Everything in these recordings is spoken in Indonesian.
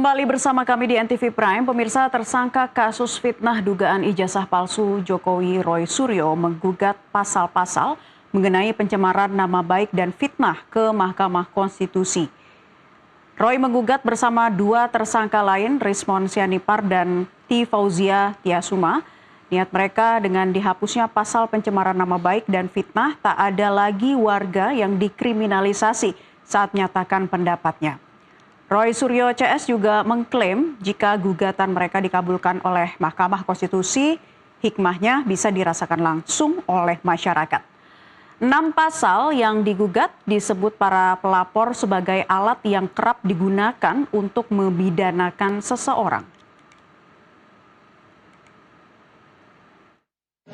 Kembali bersama kami di NTV Prime, pemirsa. Tersangka kasus fitnah dugaan ijazah palsu Jokowi Roy Suryo menggugat pasal-pasal mengenai pencemaran nama baik dan fitnah ke Mahkamah Konstitusi. Roy menggugat bersama dua tersangka lain, Rismon Sianipar dan T. Fauzia Tiasuma. Niat mereka dengan dihapusnya pasal pencemaran nama baik dan fitnah, tak ada lagi warga yang dikriminalisasi saat menyatakan pendapatnya. Roy Suryo CS juga mengklaim jika gugatan mereka dikabulkan oleh Mahkamah Konstitusi, hikmahnya bisa dirasakan langsung oleh masyarakat. 6 pasal yang digugat disebut para pelapor sebagai alat yang kerap digunakan untuk memidanakan seseorang.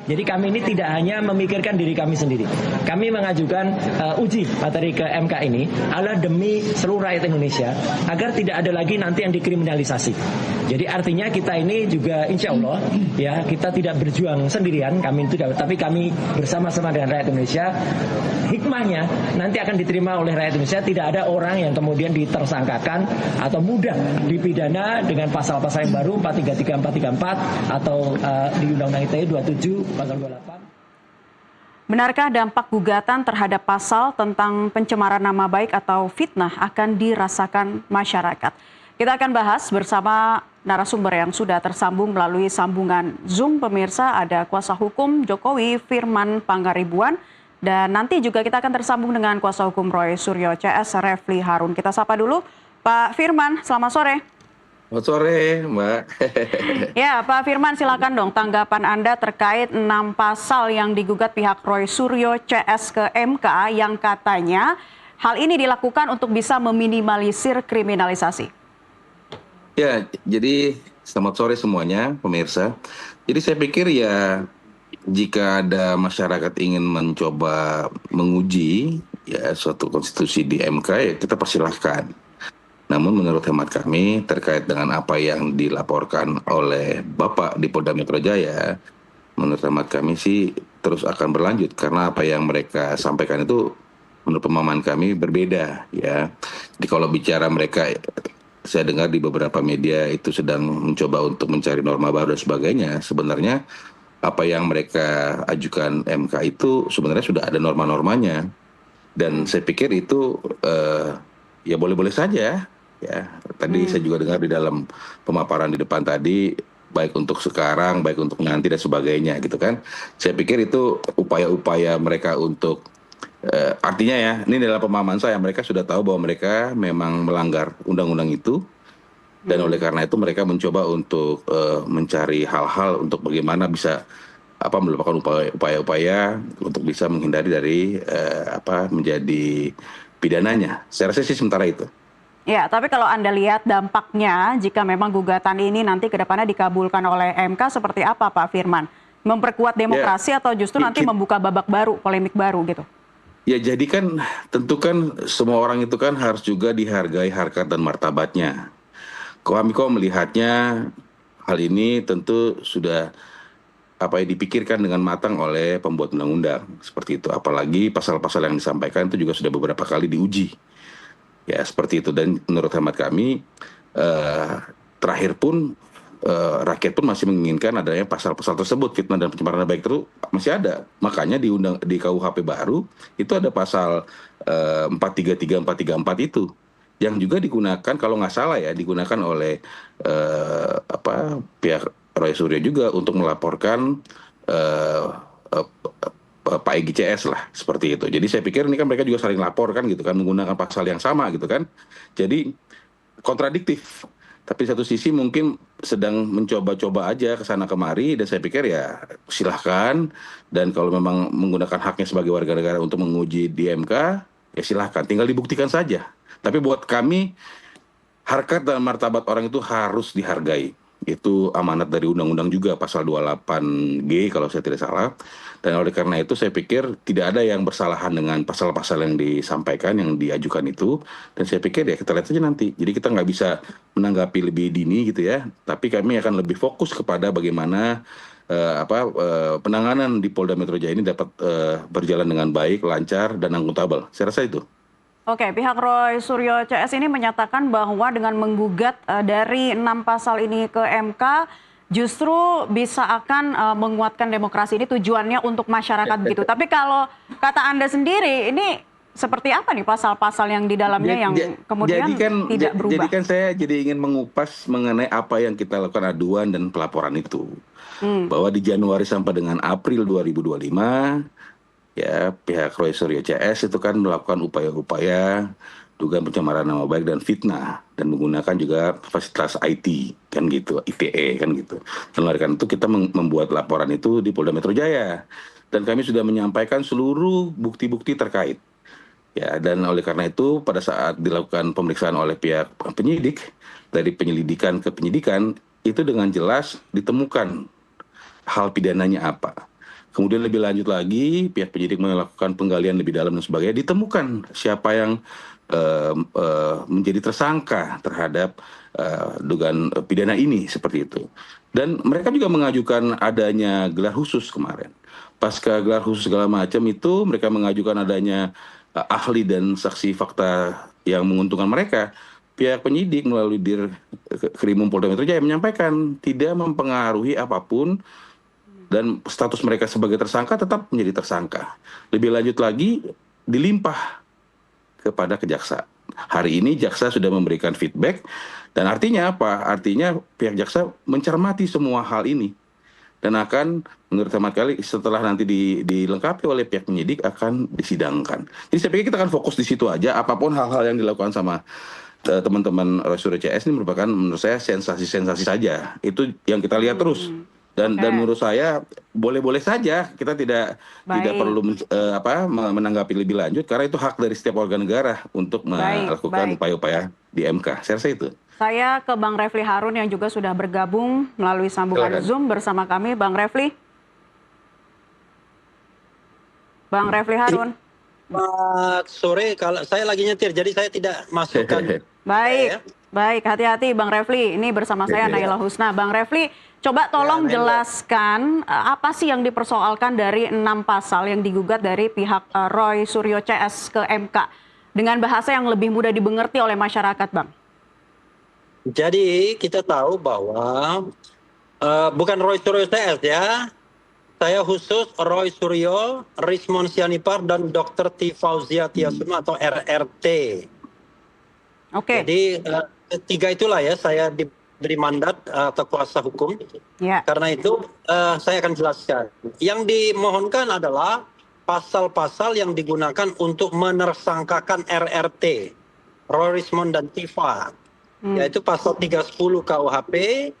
Jadi kami ini tidak hanya memikirkan diri kami sendiri. Kami mengajukan uji materi ke MK ini adalah demi seluruh rakyat Indonesia agar tidak ada lagi nanti yang dikriminalisasi. Jadi artinya kita ini juga insya Allah ya kita tidak berjuang sendirian, kami tidak, tapi kami bersama-sama dengan rakyat Indonesia. Hikmahnya nanti akan diterima oleh rakyat Indonesia, tidak ada orang yang kemudian ditersangkakan atau mudah dipidana dengan pasal-pasal yang baru 433, 434 atau di Undang-Undang ITE 27 pasal 28. Benarkah dampak gugatan terhadap pasal tentang pencemaran nama baik atau fitnah akan dirasakan masyarakat? Kita akan bahas bersama narasumber yang sudah tersambung melalui sambungan Zoom, pemirsa. Ada kuasa hukum Jokowi, Firman Pangaribuan, dan nanti juga kita akan tersambung dengan kuasa hukum Roy Suryo CS, Refli Harun. Kita sapa dulu Pak Firman, selamat sore. Selamat sore, Mbak. Ya, Pak Firman, silakan dong tanggapan Anda terkait 6 pasal yang digugat pihak Roy Suryo CS ke MK yang katanya hal ini dilakukan untuk bisa meminimalisir kriminalisasi. Ya, jadi selamat sore semuanya, pemirsa. Jadi saya pikir ya jika ada masyarakat ingin mencoba menguji ya suatu konstitusi di MK ya kita persilahkan. Namun menurut hemat kami terkait dengan apa yang dilaporkan oleh Bapak di Polda Metro Jaya, menurut hemat kami sih terus akan berlanjut karena apa yang mereka sampaikan itu menurut pemahaman kami berbeda ya. Jadi kalau bicara mereka, saya dengar di beberapa media itu sedang mencoba untuk mencari norma baru dan sebagainya. Sebenarnya apa yang mereka ajukan MK itu sebenarnya sudah ada norma-normanya. Dan saya pikir itu ya boleh-boleh saja. Ya, tadi saya juga dengar di dalam pemaparan di depan tadi, baik untuk sekarang, baik untuk nanti dan sebagainya gitu kan. Saya pikir itu upaya-upaya mereka untuk artinya ya, ini dalam pemahaman saya, mereka sudah tahu bahwa mereka memang melanggar undang-undang itu. Dan oleh karena itu mereka mencoba untuk mencari hal-hal untuk bagaimana bisa melakukan upaya-upaya untuk bisa menghindari dari menjadi pidananya. Saya rasa sih sementara itu. Ya, tapi kalau Anda lihat dampaknya jika memang gugatan ini nanti ke depannya dikabulkan oleh MK seperti apa, Pak Firman? Memperkuat demokrasi atau justru nanti membuka babak baru, polemik baru gitu? Ya, jadi kan tentu kan semua orang itu kan harus juga dihargai harkat dan martabatnya. Kami kok melihatnya hal ini tentu sudah dipikirkan dengan matang oleh pembuat undang-undang seperti itu. Apalagi pasal-pasal yang disampaikan itu juga sudah beberapa kali diuji. Ya seperti itu, dan menurut hemat kami terakhir pun rakyat pun masih menginginkan adanya pasal-pasal tersebut, fitnah dan pencemaran nama baik itu masih ada. Makanya di KUHP baru itu ada pasal 433, 434 itu yang juga digunakan kalau nggak salah ya digunakan oleh pihak Roy Suryo juga untuk melaporkan Pak Egy CS lah seperti itu. Jadi saya pikir ini kan mereka juga saling lapor kan gitu kan menggunakan pasal yang sama gitu kan. Jadi kontradiktif. Tapi satu sisi mungkin sedang mencoba-coba aja ke sana kemari, dan saya pikir ya silahkan, dan kalau memang menggunakan haknya sebagai warga negara untuk menguji di MK ya silahkan, tinggal dibuktikan saja. Tapi buat kami harkat dan martabat orang itu harus dihargai. Itu amanat dari undang-undang juga pasal 28G kalau saya tidak salah. Dan oleh karena itu saya pikir tidak ada yang bersalahan dengan pasal-pasal yang disampaikan, yang diajukan itu. Dan saya pikir ya kita lihat saja nanti. Jadi kita nggak bisa menanggapi lebih dini gitu ya. Tapi kami akan lebih fokus kepada bagaimana penanganan di Polda Metro Jaya ini dapat berjalan dengan baik, lancar, dan akuntabel. Saya rasa itu. Oke, pihak Roy Suryo CS ini menyatakan bahwa dengan menggugat dari 6 pasal ini ke MK justru bisa akan menguatkan demokrasi. Ini tujuannya untuk masyarakat begitu. Tapi kalau kata Anda sendiri, ini seperti apa nih pasal-pasal yang di dalamnya yang kemudian tidak berubah? Jadi kan saya jadi ingin mengupas mengenai apa yang kita lakukan aduan dan pelaporan itu. Bahwa di Januari sampai dengan April 2025, ya pihak Roy Suryo CS itu kan melakukan upaya-upaya dugaan pencemaran nama baik dan fitnah dan menggunakan juga fasilitas IT kan gitu, ITE kan gitu. Dan oleh karena itu kita membuat laporan itu di Polda Metro Jaya dan kami sudah menyampaikan seluruh bukti-bukti terkait. Ya, dan oleh karena itu pada saat dilakukan pemeriksaan oleh pihak penyidik dari penyelidikan ke penyidikan itu dengan jelas ditemukan hal pidananya apa. Kemudian lebih lanjut lagi, pihak penyidik melakukan penggalian lebih dalam dan sebagainya, ditemukan siapa yang menjadi tersangka terhadap dugaan pidana ini seperti itu. Dan mereka juga mengajukan adanya gelar khusus kemarin. Pasca gelar khusus segala macam itu, mereka mengajukan adanya ahli dan saksi fakta yang menguntungkan mereka. Pihak penyidik melalui Krimum Polda Metro Jaya menyampaikan tidak mempengaruhi apapun dan status mereka sebagai tersangka tetap menjadi tersangka. Lebih lanjut lagi, dilimpah kepada kejaksa. Hari ini jaksa sudah memberikan feedback, dan artinya apa? Artinya pihak jaksa mencermati semua hal ini. Dan akan, menurut hemat kali, setelah nanti dilengkapi oleh pihak penyidik, akan disidangkan. Jadi saya pikir kita akan fokus di situ aja, apapun hal-hal yang dilakukan sama teman-teman Roy Suryo CS ini merupakan menurut saya sensasi-sensasi saja. Itu yang kita lihat terus. Dan menurut saya boleh-boleh saja kita tidak perlu menanggapi lebih lanjut karena itu hak dari setiap warga negara untuk melakukan upaya-upaya di MK. Saya rasa itu. Saya ke Bang Refli Harun yang juga sudah bergabung melalui sambungan Zoom bersama kami. Bang Refli. Bang Refli Harun. Selamat sore, kalau saya lagi nyetir, jadi saya tidak masukkan. Baik, hati-hati Bang Refli. Ini bersama saya Naila Husna. Bang Refli, coba tolong jelaskan apa sih yang dipersoalkan dari 6 pasal yang digugat dari pihak Roy Suryo CS ke MK dengan bahasa yang lebih mudah dimengerti oleh masyarakat, Bang. Jadi kita tahu bahwa bukan Roy Suryo CS ya, saya khusus Roy Suryo, Rismon Sianipar, dan Dr. T. Fauzia Tiasuma atau RRT. Oke. Jadi tiga itulah ya saya diberi mandat atau kuasa hukum. Karena itu saya akan jelaskan. Yang dimohonkan adalah pasal-pasal yang digunakan untuk menersangkakan RRT, Roy Rismon dan Tifa. Yaitu pasal 310 KUHP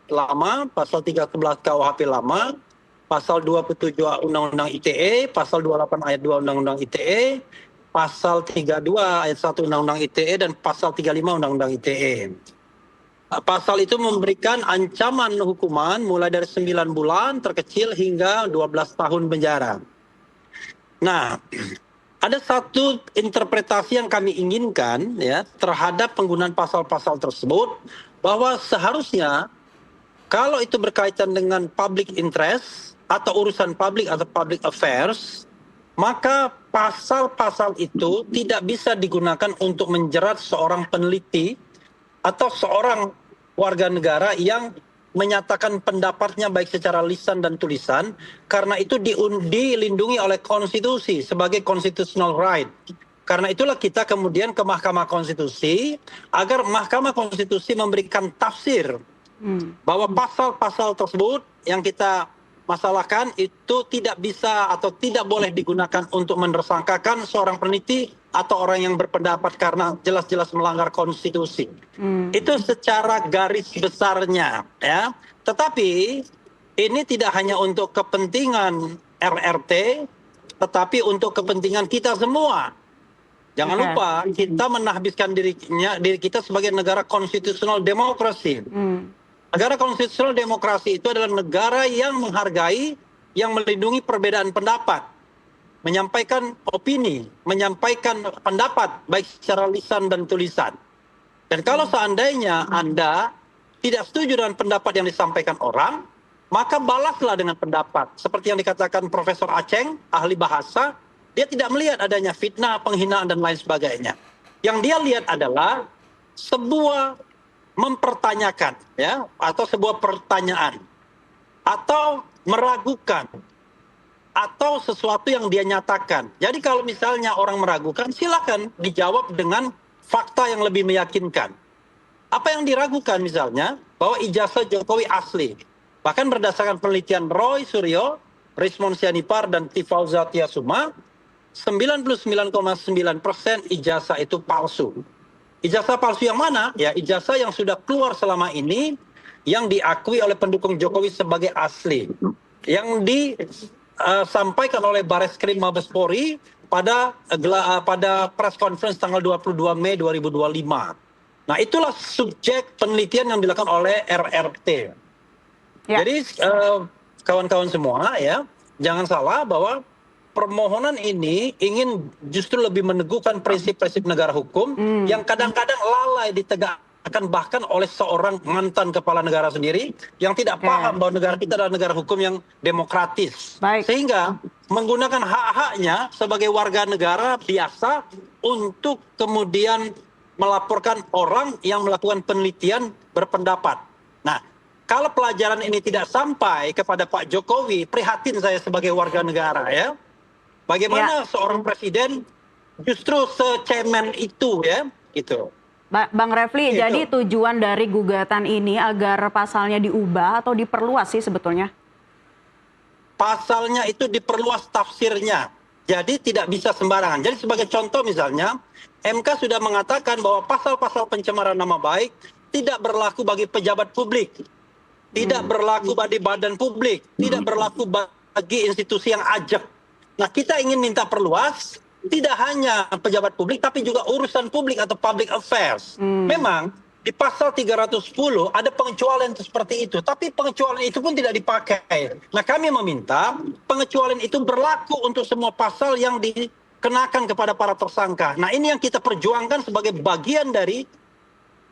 lama, pasal 311 KUHP lama, pasal 27 Undang-Undang ITE, pasal 28 ayat 2 Undang-Undang ITE, pasal 32 ayat 1 Undang-Undang ITE, dan pasal 35 Undang-Undang ITE. Pasal itu memberikan ancaman hukuman mulai dari 9 bulan terkecil hingga 12 tahun penjara. Nah, ada satu interpretasi yang kami inginkan ya terhadap penggunaan pasal-pasal tersebut, bahwa seharusnya kalau itu berkaitan dengan public interest atau urusan publik atau public affairs, maka pasal-pasal itu tidak bisa digunakan untuk menjerat seorang peneliti atau seorang warga negara yang menyatakan pendapatnya baik secara lisan dan tulisan, karena itu dilindungi oleh konstitusi sebagai constitutional right. Karena itulah kita kemudian ke Mahkamah Konstitusi agar Mahkamah Konstitusi memberikan tafsir bahwa pasal-pasal tersebut yang kita masalahkan itu tidak bisa atau tidak boleh digunakan untuk menersangkakan seorang peneliti atau orang yang berpendapat karena jelas-jelas melanggar konstitusi. Itu secara garis besarnya ya. Tetapi ini tidak hanya untuk kepentingan RRT, tetapi untuk kepentingan kita semua. Jangan lupa kita menahbiskan diri kita sebagai negara konstitusional demokrasi. Negara konstitusional demokrasi itu adalah negara yang menghargai, yang melindungi perbedaan pendapat, menyampaikan opini, menyampaikan pendapat baik secara lisan dan tulisan. Dan kalau seandainya Anda tidak setuju dengan pendapat yang disampaikan orang, maka balaslah dengan pendapat. Seperti yang dikatakan Profesor Aceng, ahli bahasa, dia tidak melihat adanya fitnah, penghinaan, dan lain sebagainya. Yang dia lihat adalah sebuah mempertanyakan, ya, atau sebuah pertanyaan, atau meragukan, atau sesuatu yang dia nyatakan. Jadi kalau misalnya orang meragukan, silakan dijawab dengan fakta yang lebih meyakinkan. Apa yang diragukan misalnya, bahwa ijazah Jokowi asli. Bahkan berdasarkan penelitian Roy Suryo, Rismon Sianipar, dan Tifauza Tiasuma, 99,9% ijazah itu palsu. Ijazah palsu yang mana? Ya, ijazah yang sudah keluar selama ini, yang diakui oleh pendukung Jokowi sebagai asli. Yang disampaikan oleh Bareskrim Mabespori pada press conference tanggal 22 Mei 2025. Nah, itulah subjek penelitian yang dilakukan oleh RRT. Ya. Jadi kawan-kawan semua, ya, jangan salah bahwa permohonan ini ingin justru lebih meneguhkan prinsip-prinsip negara hukum yang kadang-kadang lalai ditegakkan bahkan oleh seorang mantan kepala negara sendiri yang tidak paham bahwa negara kita adalah negara hukum yang demokratis. Sehingga menggunakan hak-haknya sebagai warga negara biasa untuk kemudian melaporkan orang yang melakukan penelitian berpendapat. Nah, kalau pelajaran ini tidak sampai kepada Pak Jokowi, prihatin saya sebagai warga negara, ya. Bagaimana seorang presiden justru secemen itu, ya, gitu. Bang Refli, gitu. Jadi tujuan dari gugatan ini agar pasalnya diubah atau diperluas sih sebetulnya? Pasalnya itu diperluas tafsirnya. Jadi tidak bisa sembarangan. Jadi sebagai contoh misalnya, MK sudah mengatakan bahwa pasal-pasal pencemaran nama baik tidak berlaku bagi pejabat publik, tidak berlaku bagi badan publik, tidak berlaku bagi institusi yang ajak. Nah, kita ingin minta perluas, tidak hanya pejabat publik, tapi juga urusan publik atau public affairs. Memang di pasal 310 ada pengecualian seperti itu, tapi pengecualian itu pun tidak dipakai. Nah, kami meminta pengecualian itu berlaku untuk semua pasal yang dikenakan kepada para tersangka. Nah, ini yang kita perjuangkan sebagai bagian dari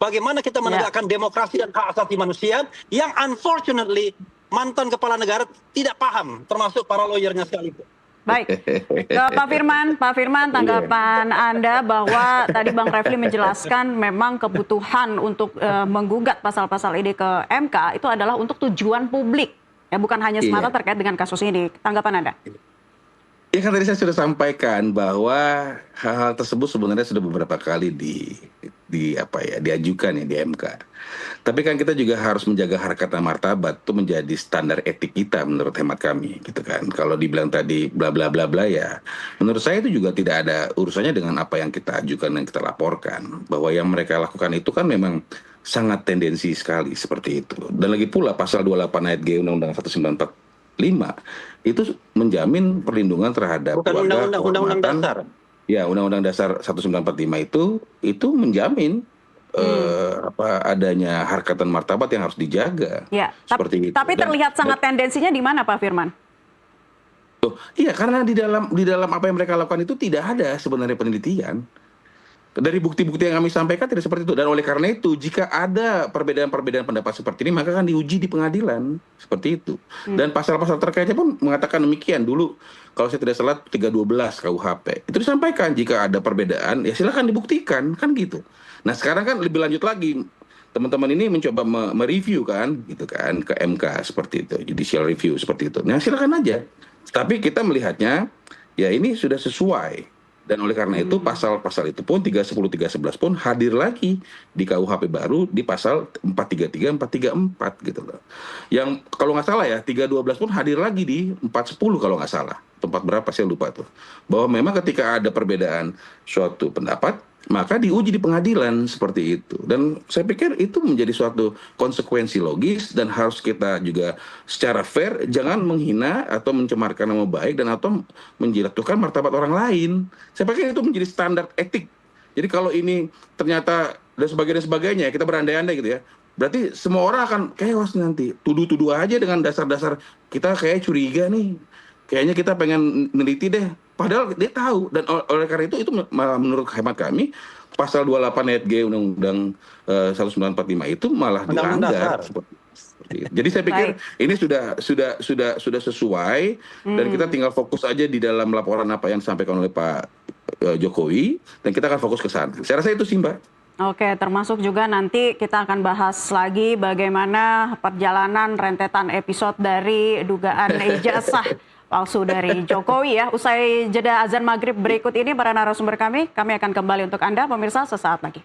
bagaimana kita menegakkan demokrasi dan hak asasi manusia yang unfortunately mantan kepala negara tidak paham, termasuk para lawyernya sekalipun. Baik, ke Pak Firman tanggapan Anda bahwa tadi Bang Refli menjelaskan memang kebutuhan untuk menggugat pasal-pasal ini ke MK itu adalah untuk tujuan publik, ya bukan hanya semata terkait dengan kasus ini. Tanggapan Anda? Ya kan tadi saya sudah sampaikan bahwa hal-hal tersebut sebenarnya sudah beberapa kali diajukan ya di MK. Tapi kan kita juga harus menjaga harkat dan martabat, itu menjadi standar etik kita menurut hemat kami, gitu kan. Kalau dibilang tadi bla bla bla bla, ya menurut saya itu juga tidak ada urusannya dengan apa yang kita ajukan dan kita laporkan. Bahwa yang mereka lakukan itu kan memang sangat tendensi sekali seperti itu. Dan lagi pula pasal 28 ayat G Undang-Undang 1945 itu menjamin perlindungan terhadap Undang-Undang Dasar. Ya, Undang-Undang Dasar 1945 itu menjamin adanya harkat dan martabat yang harus dijaga. Ya, seperti itu. Tapi terlihat sangat tendensinya di mana, Pak Firman? Iya, karena di dalam apa yang mereka lakukan itu tidak ada sebenarnya penelitian. Dari bukti-bukti yang kami sampaikan tidak seperti itu. Dan oleh karena itu, jika ada perbedaan-perbedaan pendapat seperti ini, maka akan diuji di pengadilan. Seperti itu. Dan pasal-pasal terkaitnya pun mengatakan demikian. Dulu, kalau saya tidak salah, 312 KUHP. Itu disampaikan, jika ada perbedaan, ya silakan dibuktikan. Kan gitu. Nah, sekarang kan lebih lanjut lagi. Teman-teman ini mencoba mereview kan, gitu kan, ke MK seperti itu. Judicial review seperti itu. Nah, silakan aja. Tapi kita melihatnya, ya ini sudah sesuai. Dan oleh karena itu pasal-pasal itu pun 310, 311 pun hadir lagi di KUHP baru di pasal 433, 434 gitu loh. Yang kalau nggak salah ya 312 pun hadir lagi di 410 kalau nggak salah. Tempat berapa saya lupa tuh. Bahwa memang ketika ada perbedaan suatu pendapat, maka diuji di pengadilan seperti itu. Dan saya pikir itu menjadi suatu konsekuensi logis dan harus kita juga secara fair jangan menghina atau mencemarkan nama baik dan atau menjatuhkan martabat orang lain. Saya pikir itu menjadi standar etik. Jadi kalau ini ternyata dan sebagainya kita berandai-andai gitu ya. Berarti semua orang akan chaos nanti. Tuduh-tuduh aja dengan dasar-dasar kita kayak curiga nih. Kayaknya kita pengen neliti deh. Padahal dia tahu, dan oleh karena itu malah menurut hemat kami, pasal 28 ayat G Undang-Undang 1945 itu malah dilanggar. Jadi saya pikir ini sudah sesuai, dan kita tinggal fokus aja di dalam laporan apa yang disampaikan oleh Pak Jokowi, dan kita akan fokus ke sana. Saya rasa itu sih, Mbak. Oke, termasuk juga nanti kita akan bahas lagi bagaimana perjalanan rentetan episode dari dugaan ijazah palsu dari Jokowi ya. Usai jeda azan maghrib berikut ini para narasumber kami akan kembali untuk Anda pemirsa sesaat lagi.